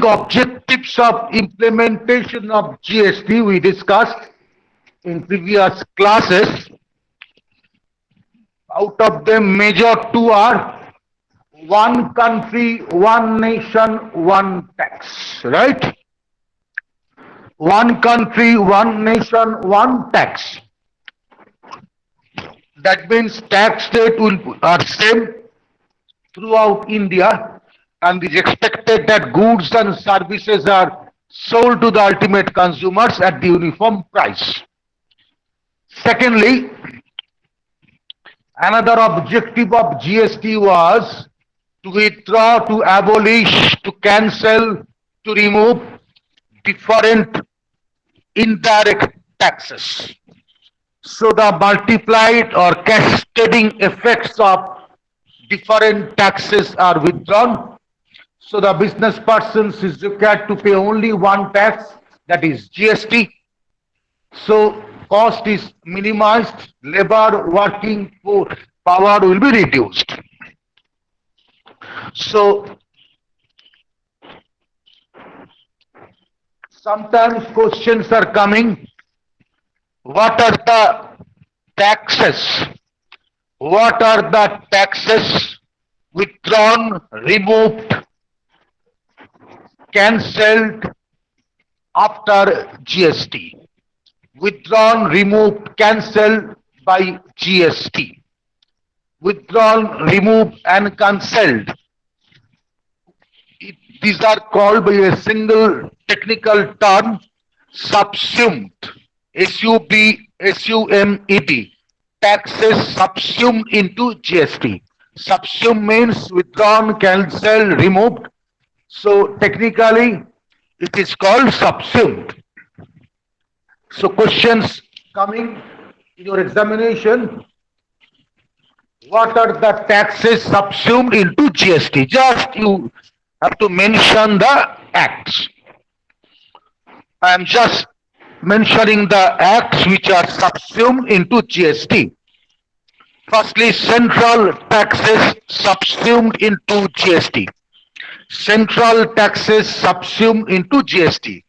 objectives of implementation of GST we discussed in previous classes. Out of them, major two are one country, one nation, one tax, right? One country, one nation, one tax. That means tax rate are same throughout India, and it is expected that goods and services are sold to the ultimate consumers at the uniform price. Secondly, another objective of GST was to withdraw, to abolish, to cancel, to remove different indirect taxes. So the multiplied or cascading effects of different taxes are withdrawn. So the business persons is required to pay only one tax, that is GST. So cost is minimized, labor working power will be reduced. So sometimes questions are coming, what are the taxes? What are the taxes withdrawn, removed, cancelled after GST? Withdrawn, removed, cancelled by GST. Withdrawn, removed and cancelled. These are called by a single technical term, subsumed. SUMED. Taxes subsumed into GST. Subsumed means withdrawn, cancelled, removed. So technically it is called subsumed. So questions coming in your examination, what are the taxes subsumed into GST? Just you have to mention the acts. I am just mentioning the acts which are subsumed into GST. Firstly, central taxes subsumed into GST. Central taxes subsumed into GST.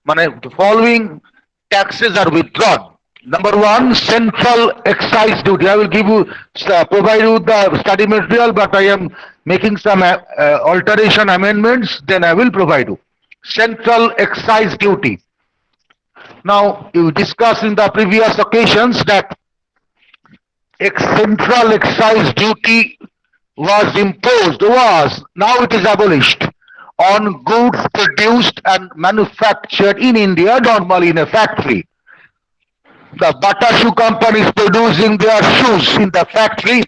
The following taxes are withdrawn. Number one, central excise duty. I will provide you the study material, but I am making some alteration amendments, then I will provide you. Central excise duty. Now, you discussed in the previous occasions that central excise duty was imposed, now it is abolished on goods produced and manufactured in India, normally in a factory. The Bata Shoe Company is producing their shoes in the factory,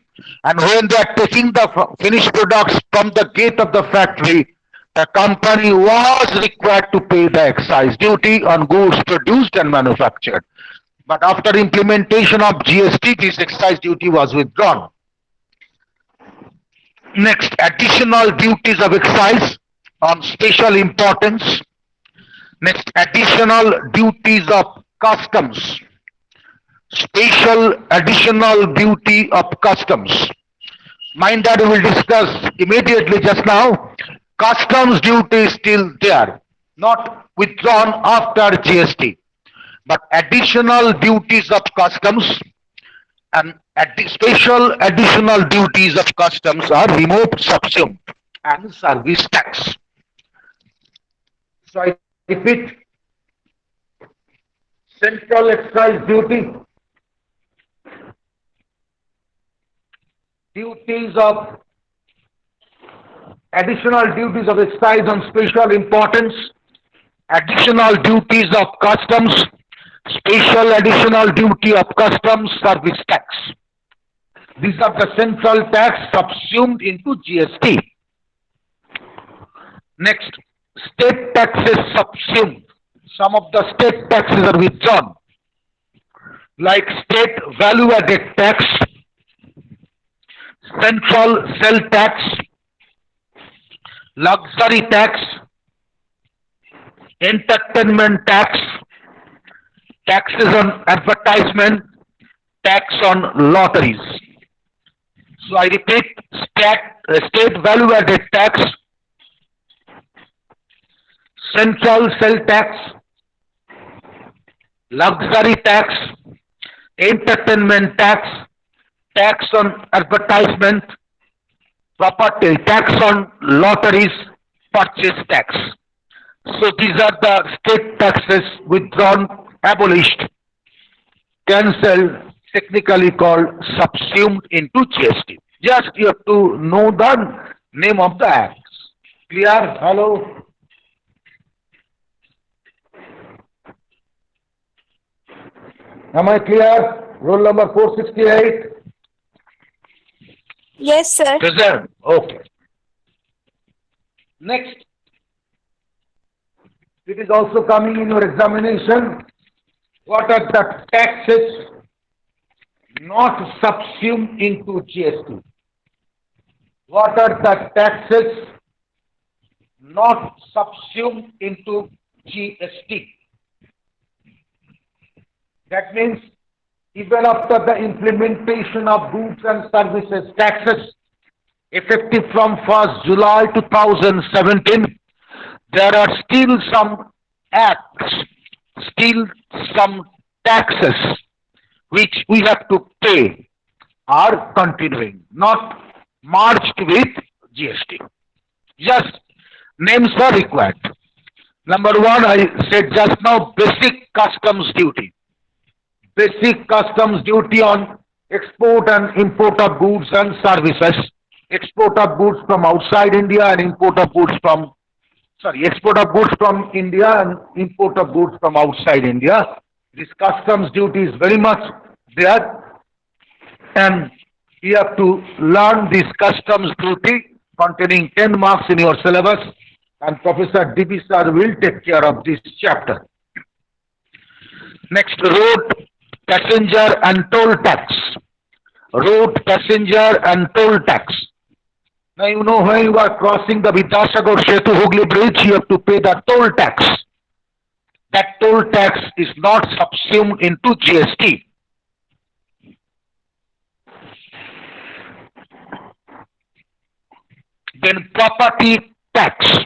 and when they are taking the finished products from the gate of the factory, the company was required to pay the excise duty on goods produced and manufactured. But after implementation of GST, this excise duty was withdrawn. Next, additional duties of excise on special importance. Next, additional duties of customs. Special additional duty of customs. Mind that we will discuss immediately just now. Customs duty is still there, not withdrawn after GST. But additional duties of customs and special additional duties of customs are removed, subsumed, and service tax. So I repeat, central excise duty, duties of additional duties of excise on special importance, additional duties of customs, special additional duty of customs, service tax. These are the central tax subsumed into GST. Next, state taxes subsumed. Some of the state taxes are withdrawn, like state value added tax, central sell tax, luxury tax, entertainment tax, taxes on advertisement, tax on lotteries. So I repeat, state value added tax, central cell tax, luxury tax, entertainment tax, tax on advertisement, property tax on lotteries, purchase tax. So these are the state taxes withdrawn, abolished, cancelled, technically called subsumed into GST. Just you have to know the name of the acts. Clear? Hello? Am I clear? Roll number 468. Yes, sir. Present. Okay. Next, it is also coming in your examination. What are the taxes not subsumed into GST? What are the taxes not subsumed into GST? That means even after the implementation of goods and services taxes effective from 1st July 2017, there are still some acts, still some taxes which we have to pay are continuing, not merged with GST. Just names are required. Number one, I said just now, basic customs duty. Basic customs duty on export and import of goods and services. Export of goods from outside India and import of goods from, sorry, export of goods from India and import of goods from outside India. This customs duty is very much there, and you have to learn this customs duty containing 10 marks in your syllabus, and Professor D.B. Sir will take care of this chapter. Next, road, passenger and toll tax. Road, passenger and toll tax. Now you know when you are crossing the Vidyasagar Setu Hooghly Bridge, you have to pay the toll tax. That toll tax is not subsumed into GST. Then property tax.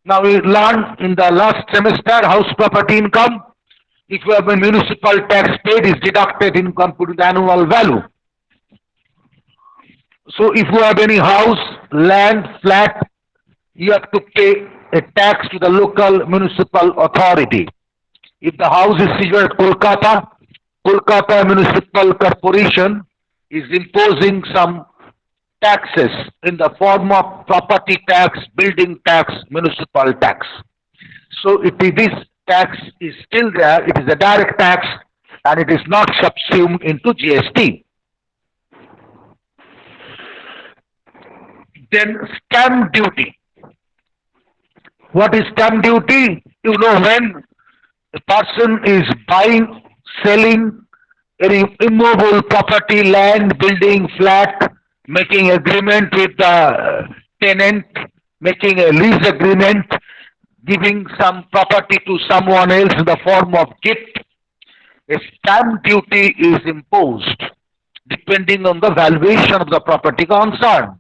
Now we learned in the last semester house property income. If you have a municipal tax paid, is deducted income to the annual value. So if you have any house, land, flat, you have to pay a tax to the local municipal authority. If the house is situated at Kolkata, Kolkata Municipal Corporation is imposing some taxes in the form of property tax, building tax, municipal tax. So if this tax is still there, it is a direct tax and it is not subsumed into GST. Then stamp duty. What is stamp duty? You know, when a person is buying, selling any immovable property, land, building, flat, making agreement with the tenant, making a lease agreement, giving some property to someone else in the form of gift, a stamp duty is imposed depending on the valuation of the property concerned.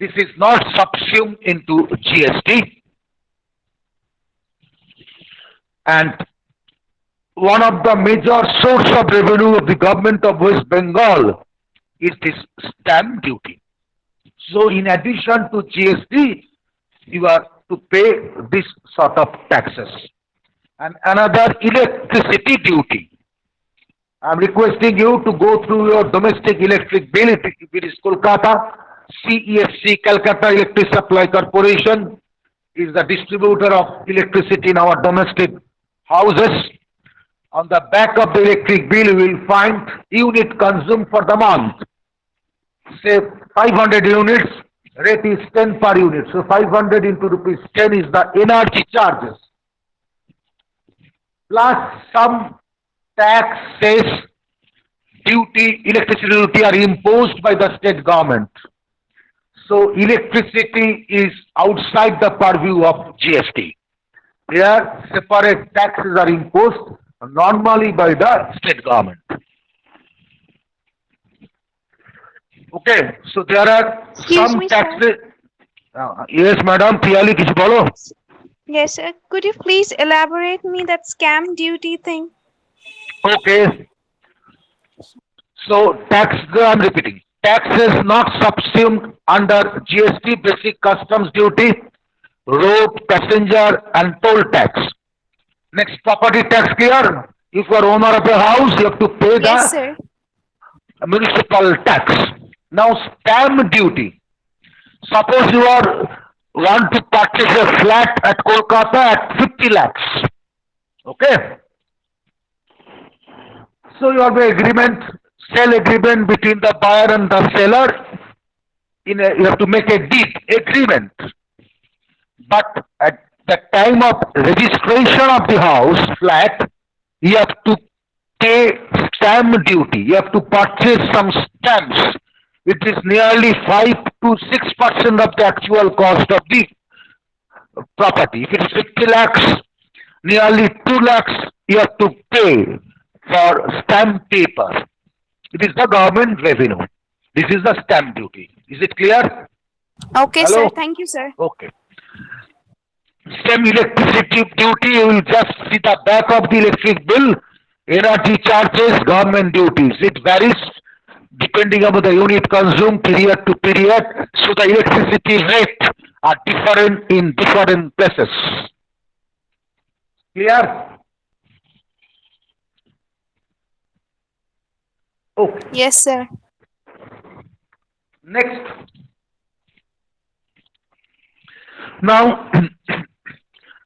This is not subsumed into GST. And one of the major source of revenue of the government of West Bengal is this stamp duty. So in addition to GST, you are to pay this sort of taxes. And another, electricity duty. I am requesting you to go through your domestic electric bill. If it is Kolkata, CESC, Calcutta Electric Supply Corporation is the distributor of electricity in our domestic houses. On the back of the electric bill, you will find unit consumed for the month. Say 500 units, rate is 10 per unit. So 500 into rupees 10 is the energy charges. Plus some taxes, duty, electricity duty are imposed by the state government. So electricity is outside the purview of GST. Here separate taxes are imposed normally by the state government. Okay, so there are Excuse some me, sir. taxes. Yes, madam, clearly किसी बोलो. Yes, sir. Could you please elaborate me that scam duty thing? Okay, so I'm repeating. Tax is not subsumed under GST basic customs duty, road, passenger and toll tax. Next, property tax clear. If you are owner of a house, you have to pay Yes, the sir. municipal tax. Now, stamp duty. Suppose you are want to purchase a flat at Kolkata at 50 lakhs. Okay. So you have the agreement, sale agreement between the buyer and the seller. You have to make a deed agreement. But at the time of registration of the house flat, you have to pay stamp duty. You have to purchase some stamps, which is nearly 5 to 6% of the actual cost of the property. If it is 50 lakhs, nearly 2 lakhs you have to pay for stamp paper. It is the government revenue. This is the stamp duty. Is it clear? Okay, sir. Hello? Thank you, sir. Okay. Same electricity duty, you will just see the back of the electric bill. Energy charges, government duties. It varies depending on the unit consumed period to period. So the electricity rate are different in different places. Clear? Okay. Yes, sir. Next. Now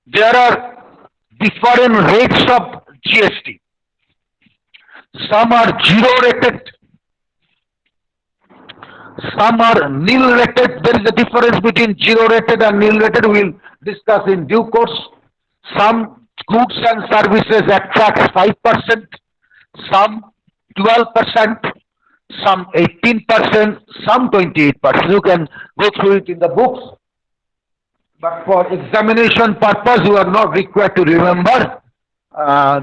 there are different rates of GST. Some are zero rated, some are nil rated. There is a difference between zero rated and nil rated. We will discuss in due course. Some goods and services attract 5%, some 12%, some 18%, some 28%. You can go through it in the books. But for examination purpose, you are not required to remember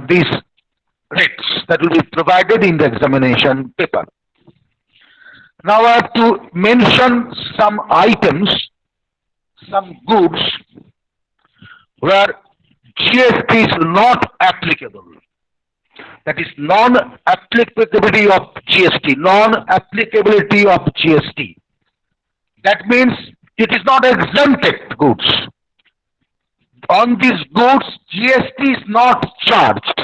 these rates that will be provided in the examination paper. Now I have to mention some items, some goods where GST is not applicable. That is non-applicability of GST, non-applicability of GST. That means it is not exempted goods. On these goods, GST is not charged.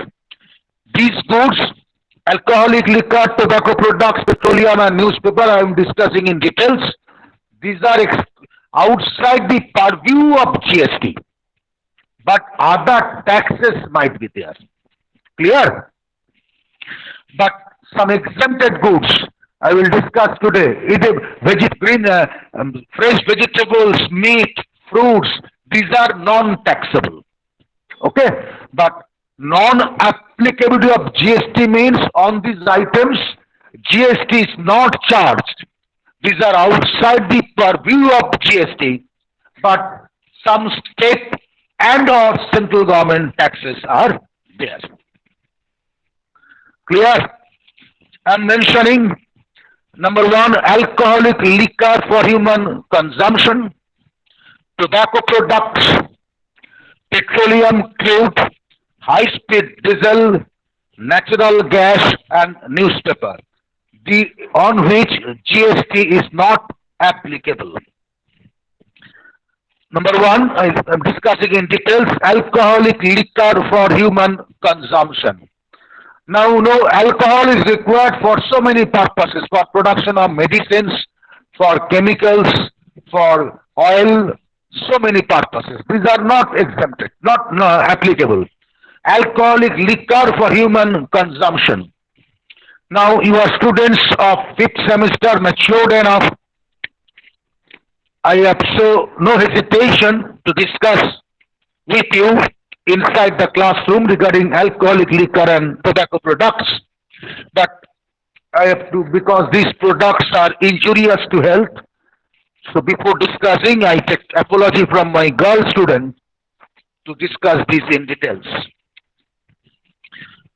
These goods, alcoholic liquor, tobacco products, petroleum and newspaper, I am discussing in details. These are outside the purview of GST. But other taxes might be there. Clear? But some exempted goods I will discuss today. Fresh vegetables, meat, fruits, these are non-taxable. Okay? But non-applicability of GST means on these items, GST is not charged. These are outside the purview of GST, but some state and or central government taxes are there. Clear? I'm mentioning number one, alcoholic liquor for human consumption, tobacco products, petroleum crude, high-speed diesel, natural gas, and newspaper, on which GST is not applicable. Number one, I'm discussing in details alcoholic liquor for human consumption. Now, alcohol is required for so many purposes, for production of medicines, for chemicals, for oil, so many purposes. These are not exempted, not no, applicable. Alcoholic liquor for human consumption. Now, you are students of fifth semester, matured enough. I have so no hesitation to discuss with you inside the classroom regarding alcoholic liquor and tobacco products. But I have to, because these products are injurious to health. So before discussing, I take apology from my girl student to discuss this in details.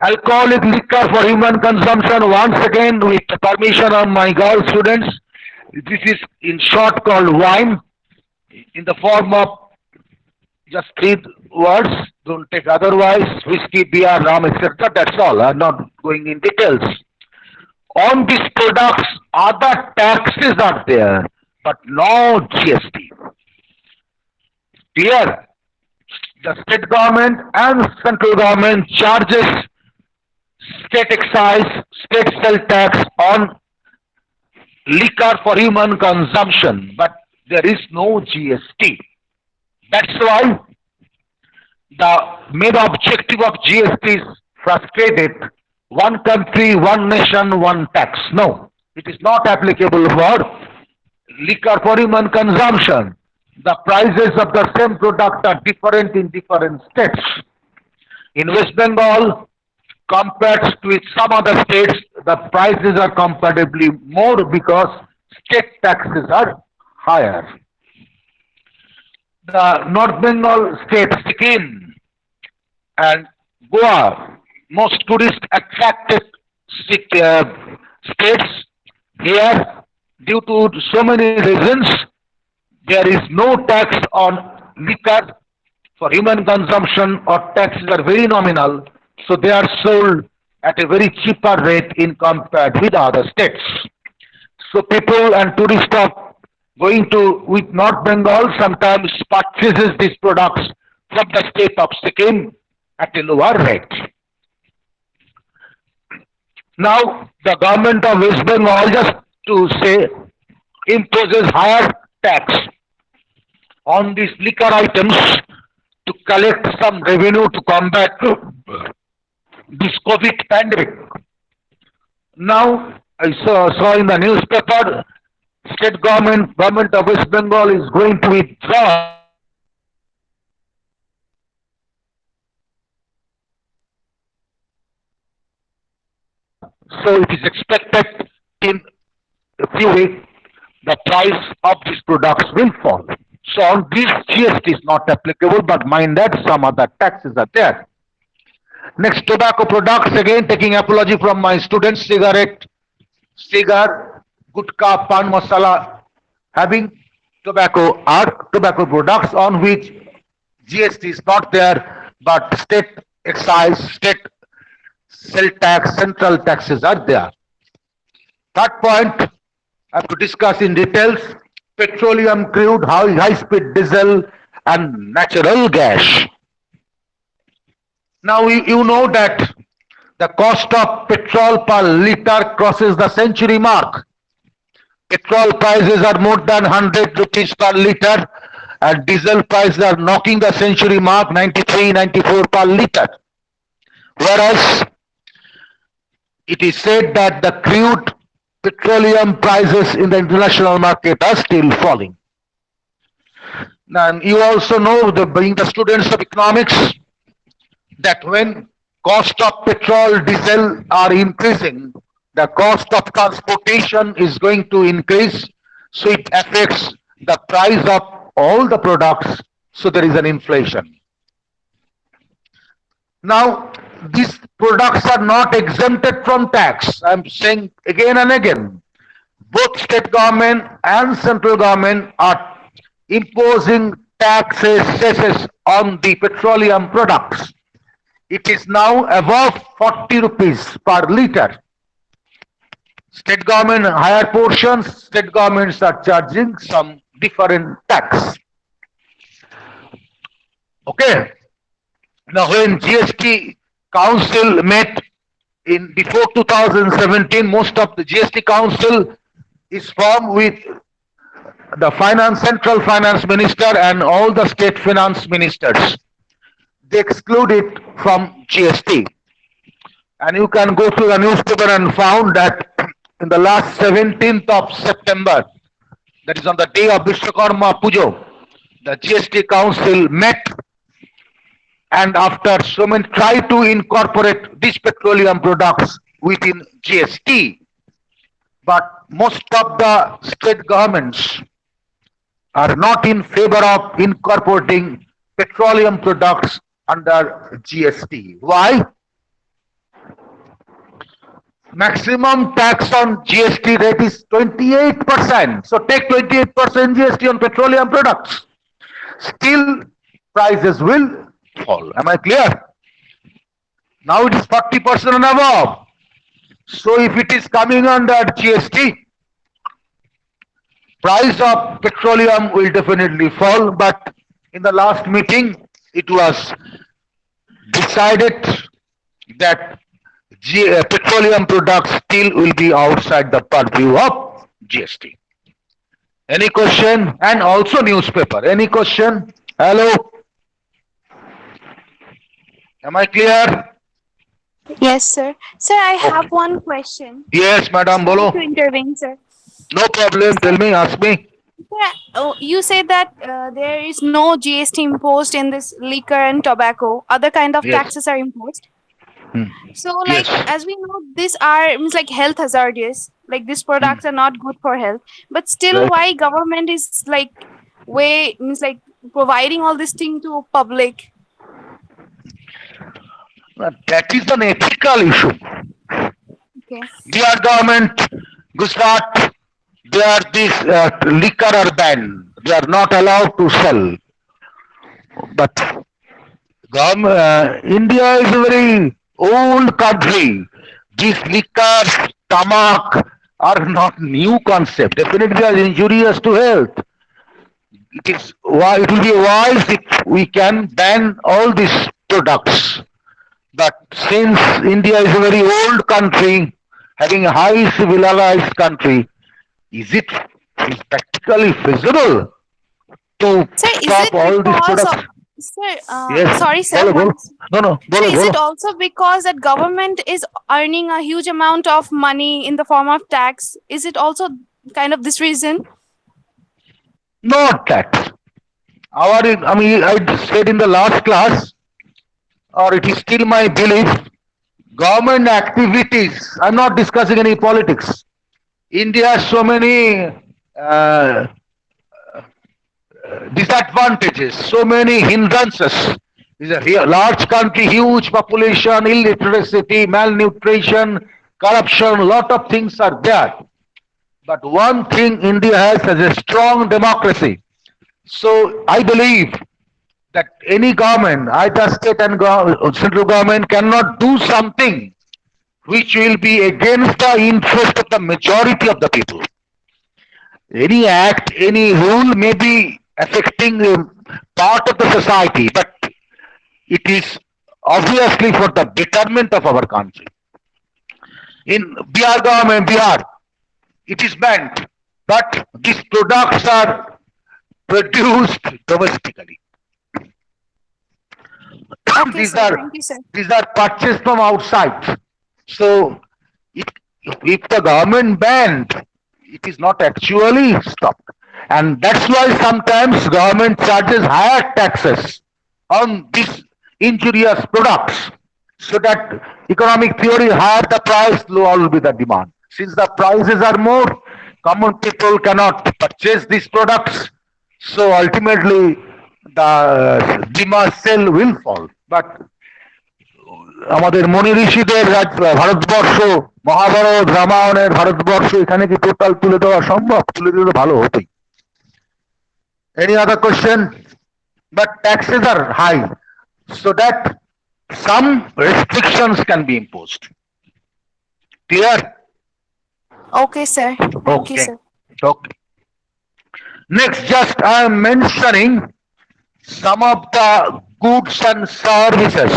Alcoholic liquor for human consumption, once again with the permission of my girl students, this is in short called wine in the form of Just three words, don't take otherwise, whiskey, beer, rum, etc. That's all. I'm not going in details. On these products, other taxes are there, but no GST. Clear? The state government and central government charges state excise, state sale tax on liquor for human consumption, but there is no GST. That's why the main objective of GST is frustrated. One country, one nation, one tax. No, it is not applicable for liquor for human consumption. The prices of the same product are different in different states. In West Bengal, compared with some other states, the prices are comparatively more because state taxes are higher. The North Bengal state, Sikkim and Goa, most tourist attracted states here due to so many reasons. There is no tax on liquor for human consumption or taxes are very nominal, so they are sold at a very cheaper rate in compared with other states. So people and tourists are going to with North Bengal sometimes purchases these products from the state of Sikkim at a lower rate. Now the government of West Bengal just to say imposes higher tax on these liquor items to collect some revenue to combat this COVID pandemic. Now, I saw in the newspaper, state government of West Bengal is going to withdraw so it is expected in a few weeks the price of these products will fall. So on this GST is not applicable, but mind that some other taxes are there. Next, tobacco products. Again, taking apology from my students. Cigarette, cigar, gutka, pan masala, having tobacco are tobacco products on which GST is not there, but state excise, state sale tax, central taxes are there. Third point I have to discuss in details: petroleum, crude, high-speed diesel, and natural gas. Now you know that the cost of petrol per liter crosses the century mark. Petrol prices are more than 100 rupees per liter, and diesel prices are knocking the century mark, 93, 94 per liter. Whereas it is said that the crude petroleum prices in the international market are still falling. And you also know, being the students of economics, that when cost of petrol, diesel are increasing, the cost of transportation is going to increase, so it affects the price of all the products, so there is an inflation. Now, these products are not exempted from tax. I'm saying again and again, both state government and central government are imposing taxes cesses on the petroleum products. It is now above 40 rupees per liter. State government higher portions, state governments are charging some different tax. Okay. Now when GST Council met in before 2017, most of the GST Council is formed with the central finance minister and all the state finance ministers. They exclude it from GST. And you can go to the newspaper and found that in the last 17th of September, that is on the day of Vishwakarma Pujo, the GST Council met, and after so many try to incorporate these petroleum products within GST, but most of the state governments are not in favor of incorporating petroleum products under GST. Why? Maximum tax on GST rate is 28%. So take 28% GST on petroleum products. Still, prices will fall. Am I clear? Now it is 40% and above. So if it is coming under GST, price of petroleum will definitely fall. But in the last meeting, it was decided that petroleum products still will be outside the purview of GST. Any question? And also newspaper. Any question? Hello? Am I clear? Yes, sir. Sir, I have Okay. one question. Yes, madam, Sorry bolo. to intervene, sir. No problem. Tell Sir, me, ask me. sir, oh, you said that there is no GST imposed in this liquor and tobacco. Other kind of Yes. taxes are imposed. Hmm. So, Yes. like as we know, these are means like health hazardous. Like these Hmm. products are not good for health. But still, Right. why government is like way means like providing all this thing to public? That is an ethical issue. Okay. Dear government, Gujarat, they are this liquor are banned. They are not allowed to sell. But India is a very old country. These liquors, tamak are not new concept. Definitely they are injurious to health. It will be wise if we can ban all these products. But since India is a very old country, having a high civilized country, is practically feasible to Sir, is stop it all these because of products? sir? Yes. Sorry, sir. Bolo, bolo. Once. No, no. Sir, Bolo, is it bolo. also because that government is earning a huge amount of money in the form of tax? Is it also kind of this reason? Not that. I said in the last class, or it is still my belief, government activities. I'm not discussing any politics. India has so many uh, disadvantages, so many hindrances. It's a large country, huge population, illiteracy, malnutrition, corruption, lot of things are there. But one thing India has is a strong democracy. So I believe that any government, either state and central government, cannot do something which will be against the interest of the majority of the people. Any act, any rule may be affecting a part of the society, but it is obviously for the betterment of our country. In Bihar government, Bihar, it is banned, but these products are produced domestically. Okay, these sir. are Thank you, sir. these are purchased from outside. So it, if the government banned, it is not actually stopped. And that's why sometimes government charges higher taxes on these injurious products. So that economic theory, higher the price, lower will be the demand. Since the prices are more, common people cannot purchase these products. So ultimately the demand sale will fall. But আমাদের মনি ঋষিদের ভারতবর্ষ, মহাভারত রামায়ণের ভারতবর্ষ, এখানে কি total তুলে দেওয়া সম্ভব? তুলে দিলে ভালো হতোই। Any other question? But taxes are high, so that some restrictions can be imposed. Clear? Okay, sir. Thank you, Okay. sir. Okay. Next, just I am mentioning some of the goods and services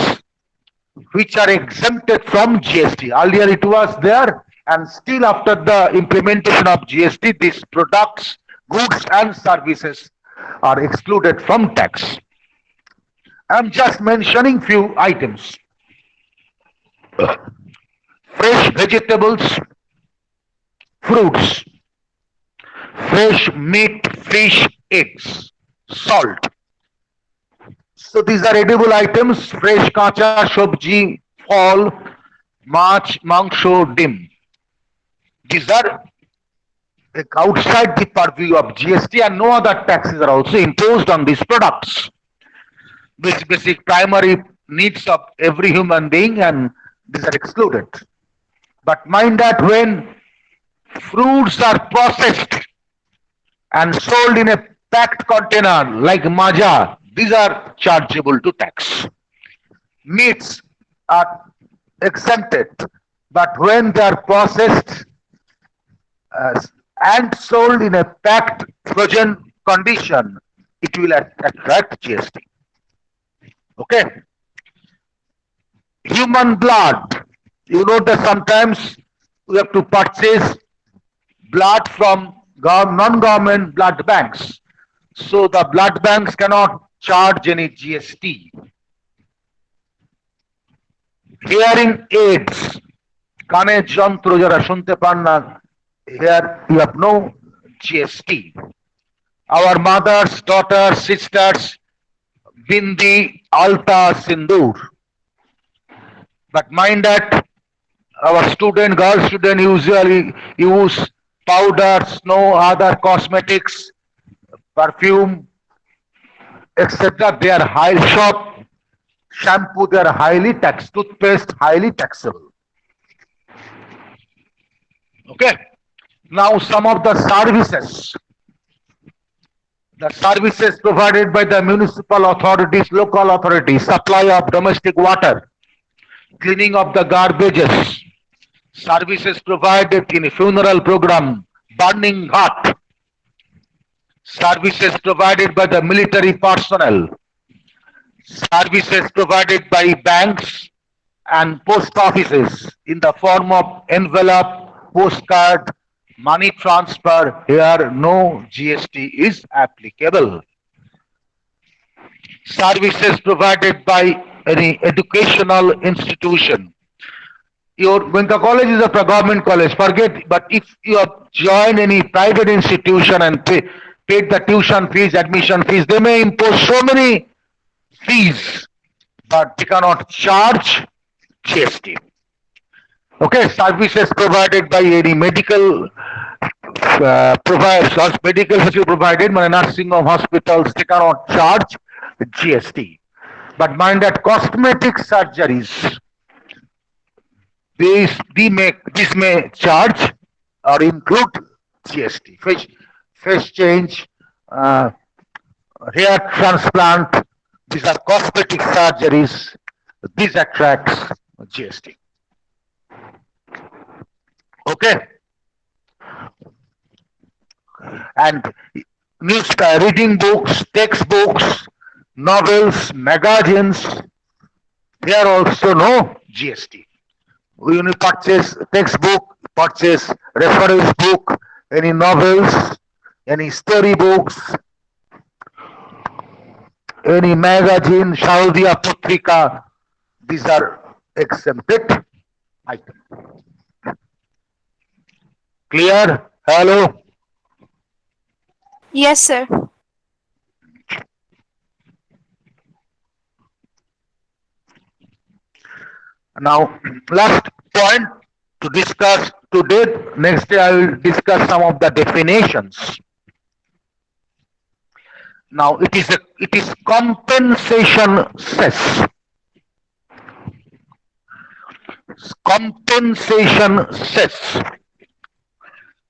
which are exempted from GST. Earlier it was there, and still after the implementation of GST, these products, goods and services are excluded from tax. I'm just mentioning few items. Fresh vegetables, fruits, fresh meat, fish, eggs, salt. So these are edible items, fresh কাঁচা সবজি, ফল, মাছ, মাংস, ডিম. These are outside the purview of GST, and no other taxes are also imposed on these products. Basic primary needs of every human being, and these are excluded. But mind that when fruits are processed and sold in a packed container like Maja, These are chargeable to tax. Meats are exempted, but when they are processed uh, and sold in a packed frozen condition, it will attract GST. Okay. Human blood. You know that sometimes we have to purchase blood from non-government blood banks. So the blood banks cannot charge any GST. Hearing aids, কানের যন্ত্র যারা শুনতে পান না, here you have no GST. Our mothers, daughters, sisters, bindi, alta, sindoor. But mind that our girl student usually use powders, no other cosmetics, perfume, etc. They are high shop shampoo, they are highly taxed, toothpaste highly taxable. Okay. Now some of the services provided by the municipal authorities, local authorities, supply of domestic water, cleaning of the garbages, services provided in a funeral program, burning hut, services provided by the military personnel, services provided by banks and post offices in the form of envelope, postcard, money transfer. Here no GST is applicable. Services provided by any educational institution. When the college is a government college, forget, but if you have joined any private institution and paid the tuition fees, admission fees, they may impose so many fees, but they cannot charge GST. Okay, services provided by any medical providers, medical facility provided, nursing home, hospitals, they cannot charge GST. But mind that cosmetic surgeries, this may charge or include GST. Face change, hair transplant, these are cosmetic surgeries. This attracts GST. Okay. And reading books, textbooks, novels, magazines, they are also no GST. When you purchase textbook, purchase reference book, any novels, any story books, any magazine, Saudiya Putrika, these are exempted items. Clear? Hello? Yes, sir. Now, last point to discuss today. Next day I will discuss some of the definitions. Now it is compensation cess. Compensation cess.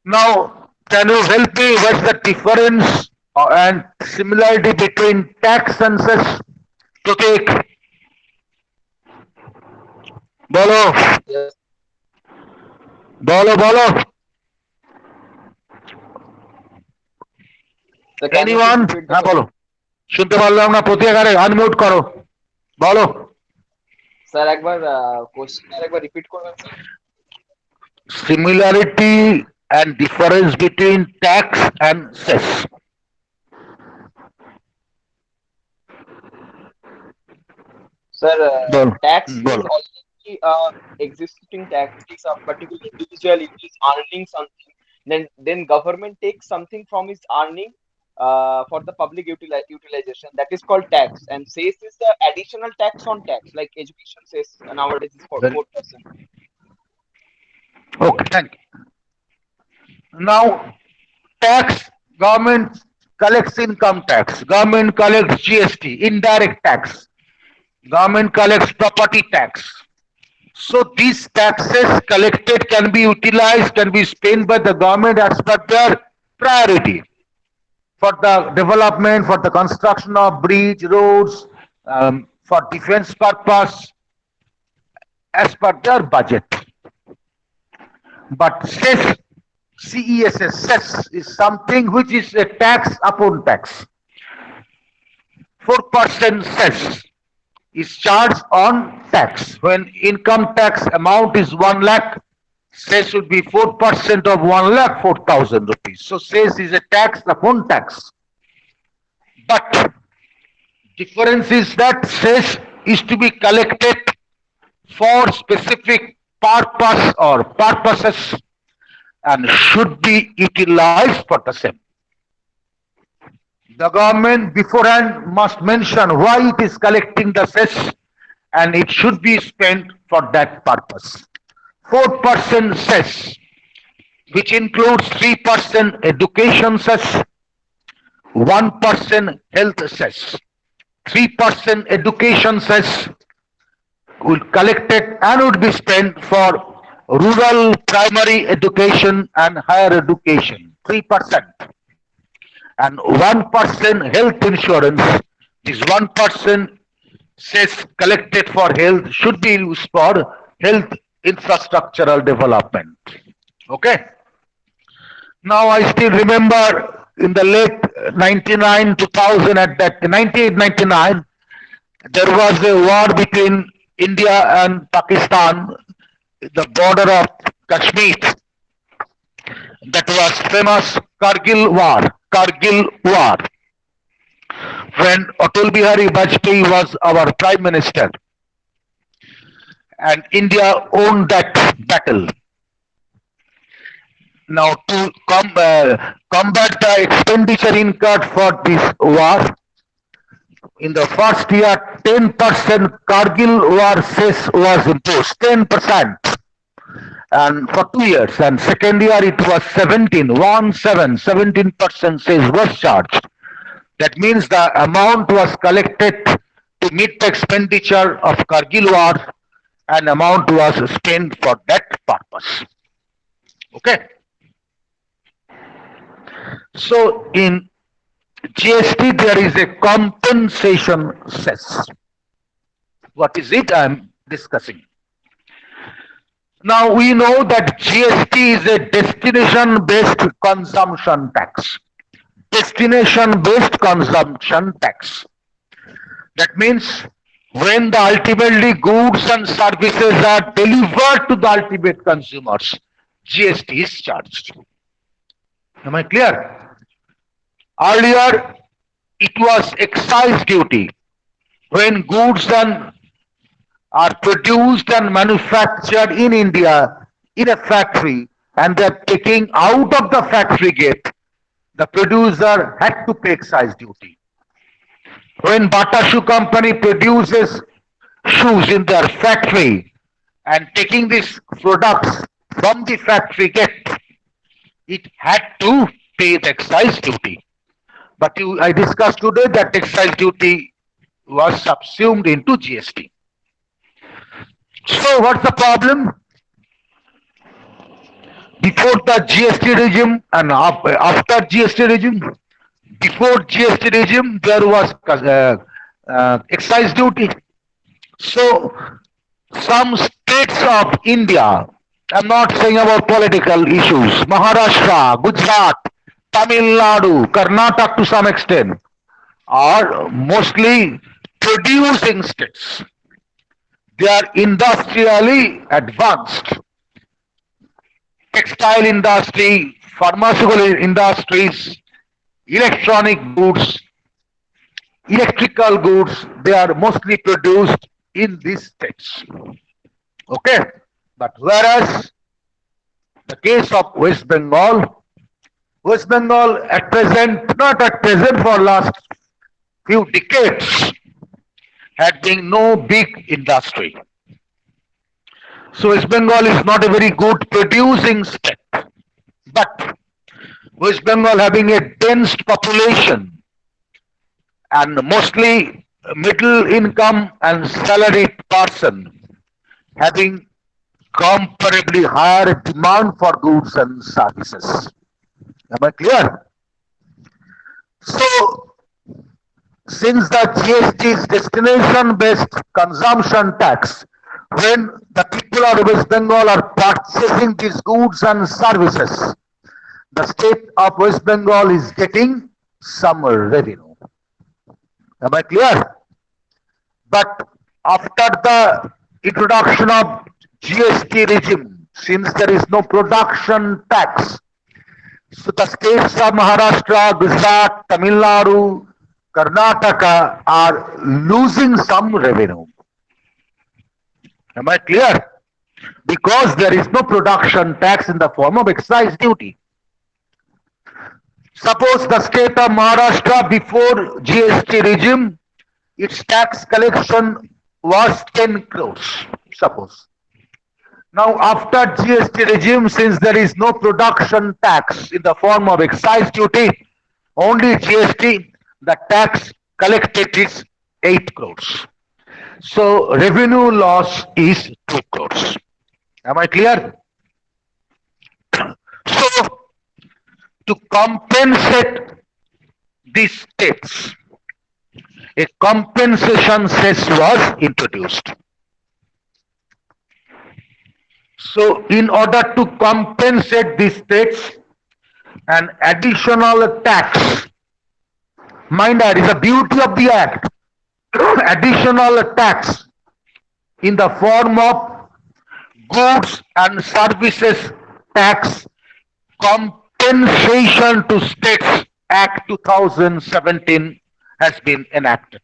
Now, can you help me? What's the difference and similarity between tax and cess? To take. বলো বলো বলো anyone হ্যাঁ বলো শুনতে পারলাম না প্রতিকারে unmute করো বলো স্যার একবার কোশ্চেন একবার রিপিট করবেন sir similarity and difference between tax and cess. Sir, tax is already existing tax is a particular individual is earning something, then government takes something from his earning for the public utilization. That is called tax, and cess is the additional tax on tax, like education cess nowadays is called 4%. Okay, thank you. Now, tax, government collects income tax, government collects GST, indirect tax, government collects property tax. So these taxes collected can be utilized, can be spent by the government as per their priority. for the development, for the construction of bridge, roads, for defense purpose, as per their budget. But cess is something which is a tax upon tax. 4% cess is charged on tax. When income tax amount is 1 lakh, cess would be 4% of 1 lakh 4,000 rupees. So cess is a tax upon tax. But difference is that cess is to be collected for specific purpose or purposes and should be utilized for the same. The government beforehand must mention why it is collecting the cess and it should be spent for that purpose. 4% cess, which includes 3% education cess, 1% health cess. 3% education cess would collected and would be spent for rural primary education and higher education. 3%. And 1% health insurance, this 1% cess collected for health should be used for health infrastructural development. Okay. Now I still remember in the late 99, 2000, at that 1999, there was a war between India and Pakistan, the border of Kashmir. That was famous Kargil War. Kargil War. When Atal Bihari Vajpayee was our Prime Minister. And India won that battle. Now to combat the expenditure incurred for this war, in the first year 10% Kargil war cess was imposed, 10%. And for 2 years, and second year it was 17% cess was charged. That means the amount was collected to meet the expenditure of Kargil war and amount was spent for that purpose. Okay. So in GST there is a compensation cess. What is it I am discussing? Now we know that GST is a destination-based consumption tax. Destination-based consumption tax. That means when the ultimately goods and services are delivered to the ultimate consumers, GST is charged. Am I clear? Earlier, it was excise duty. When goods are produced and manufactured in India in a factory and they are taking out of the factory gate, the producer had to pay excise duty. When Bata Shoe Company produces shoes in their factory and taking these products from the factory gate, it had to pay the excise duty. But I discussed today that excise duty was subsumed into GST. So what's the problem? Before the GST regime and after GST regime, before GST regime there was excise duty. So some states of India, I'm not saying about political issues, Maharashtra, Gujarat, Tamil Nadu, Karnataka to some extent, are mostly producing states. They are industrially advanced. Textile industry, pharmaceutical industries, electronic goods, electrical goods, they are mostly produced in these states. Okay? But whereas the case of West Bengal at present, not at present, for last few decades, had been no big industry. So West Bengal is not a very good producing state. But West Bengal having a dense population and mostly middle income and salaried person having comparably higher demand for goods and services. Am I clear? So, since the GST is destination-based consumption tax, when the people of West Bengal are purchasing these goods and services, the state of West Bengal is getting some revenue. Am I clear? But after the introduction of GST regime, since there is no production tax, so the states of Maharashtra, Gujarat, Tamil Nadu, Karnataka are losing some revenue. Am I clear? Because there is no production tax in the form of excise duty. Suppose the state of Maharashtra before GST regime, its tax collection was 10 crores, suppose. Now after GST regime, since there is no production tax in the form of excise duty, only GST, the tax collected is 8 crores. So revenue loss is 2 crores. Am I clear? So to compensate these states, a compensation cess was introduced. So in order to compensate these states, an additional tax, mind that is the beauty of the act, additional tax in the form of goods and services tax compensation to states act 2017 has been enacted.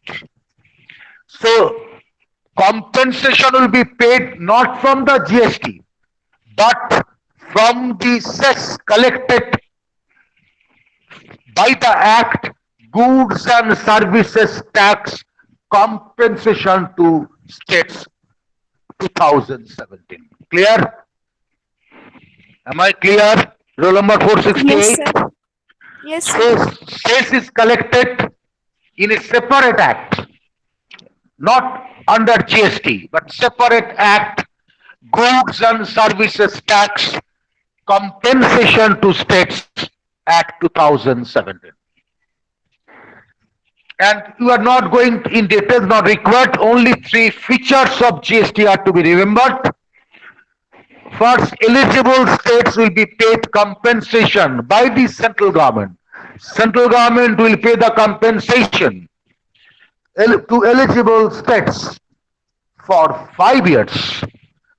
So compensation will be paid not from the GST but from the cess collected by the act, goods and services tax compensation to states 2017. Clear? Am I clear? Roll number 468. Yes, sir. Yes, sir. Cess is collected in a separate act, not under GST, but separate act, goods and services tax compensation to states act 2017. And you are not going in details, not required, only 3 features of GST are to be remembered. First, eligible states will be paid compensation by the central government. Central government will pay the compensation to eligible states for 5 years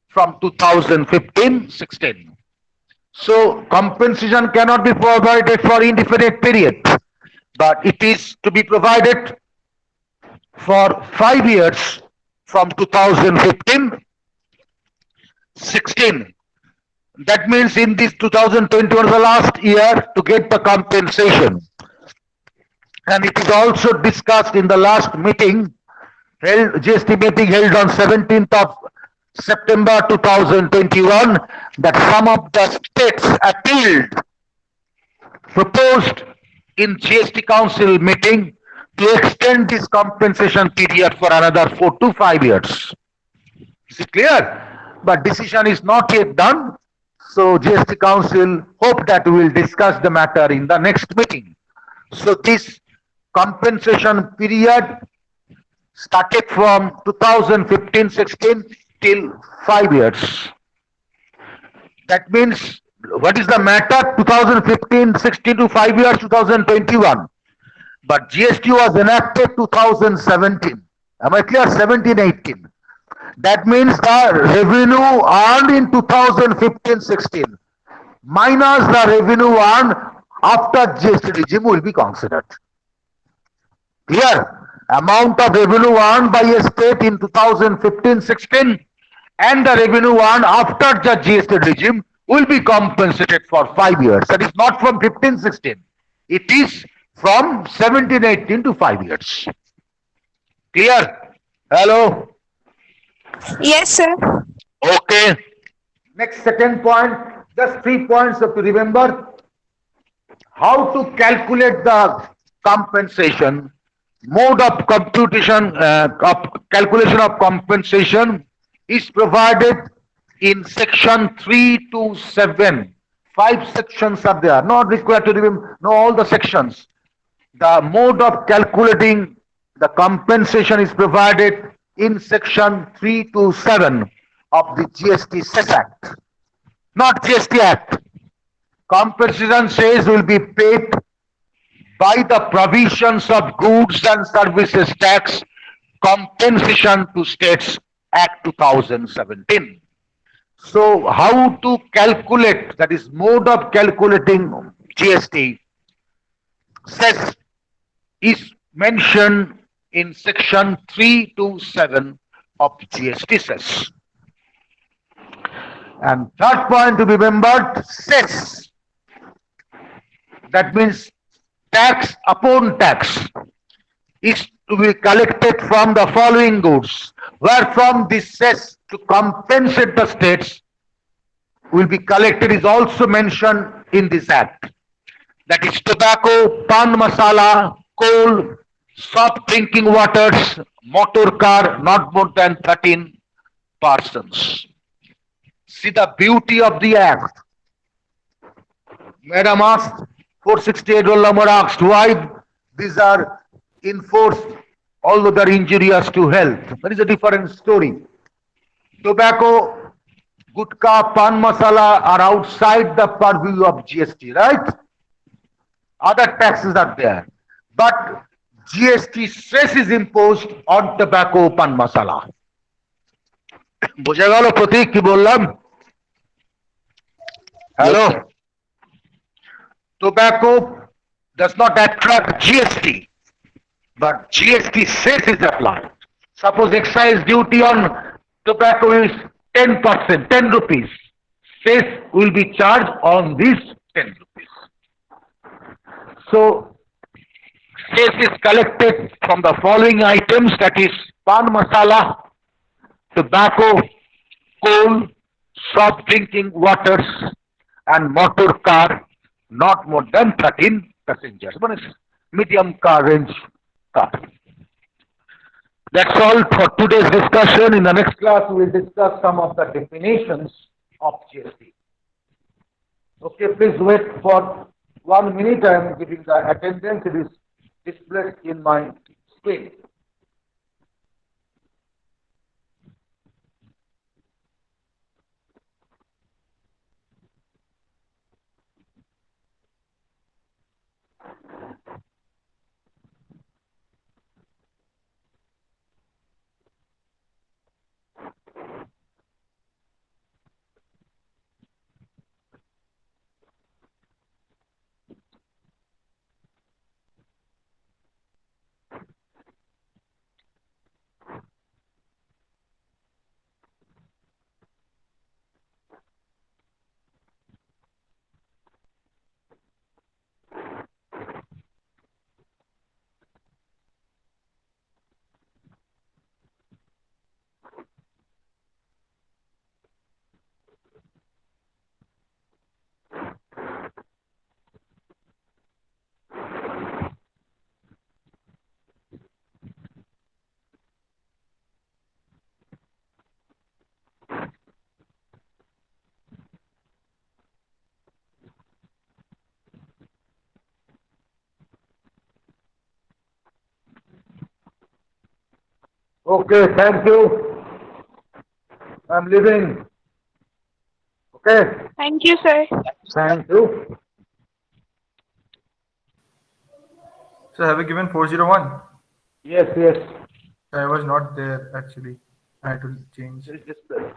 from 2015-16. So compensation cannot be provided for indefinite period, but it is to be provided for 5 years from 2015-16. That means in this 2021 the last year to get the compensation. And it is also discussed in the last meeting, GST meeting held on 17th of September 2021, that some of the states appealed, proposed in GST Council meeting to extend this compensation period for another 4 to 5 years. Is it clear? But decision is not yet done. So GST Council hope that we will discuss the matter in the next meeting. So this compensation period started from 2015-16 till 5 years. That means, what is the matter? 2015-16 to 5 years, 2021. But GST was enacted 2017. Am I clear? 17-18. That means the revenue earned in 2015-16 minus the revenue earned after GST regime will be considered. Clear? Amount of revenue earned by a state in 2015-16 and the revenue earned after the GST regime will be compensated for 5 years. That is not from 15-16. It is from 17-18 to 5 years. Clear? Hello? Yes, sir. Okay. Next, second point, just 3 points have to remember. How to calculate the compensation, mode of computation, calculation of compensation is provided in section 3 to 7. 5 sections are there, not required to know all the sections. The mode of calculating the compensation is provided in section 327 of the GST Cess Act, not GST Act. Compensation says will be paid by the provisions of Goods and Services Tax Compensation to States Act 2017. So how to calculate, that is mode of calculating GST, cess is mentioned in section 327 of GST cess. And third point to be remembered, cess, that means tax upon tax, is to be collected from the following goods, wherefrom this cess to compensate the states will be collected is also mentioned in this act. That is tobacco, pan masala, coal, soft drinking waters, motor car, not more than 13 persons. See the beauty of the act. Madam asked, 468 roll number asked why these are enforced although they are injurious to health. That is a different story. Tobacco, gutka, pan masala are outside the purview of GST, right? Other taxes are there. But GST cess is imposed on tobacco, pan masala. বুঝে গেল প্রতীক কি বললাম? Hello? Tobacco does not attract GST, but GST cess is applied. Suppose excise duty on tobacco is 10%, 10 rupees. Cess will be charged on this 10 rupees. So, cess is collected from the following items, that is pan masala, tobacco, coal, soft drinking waters, and motor car, not more than 13 passengers. One is medium car range car. That's all for today's discussion. In the next class, we will discuss some of the definitions of GST. Okay, please wait for 1 minute. I am giving the attendance. It is displayed in my screen. Okay, thank you. I'm leaving. Okay, Thank you, sir. thank you. So have you given 401? Yes, yes. I was not there actually. I had to change. It is displayed.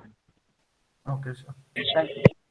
Okay, sir. Thank you.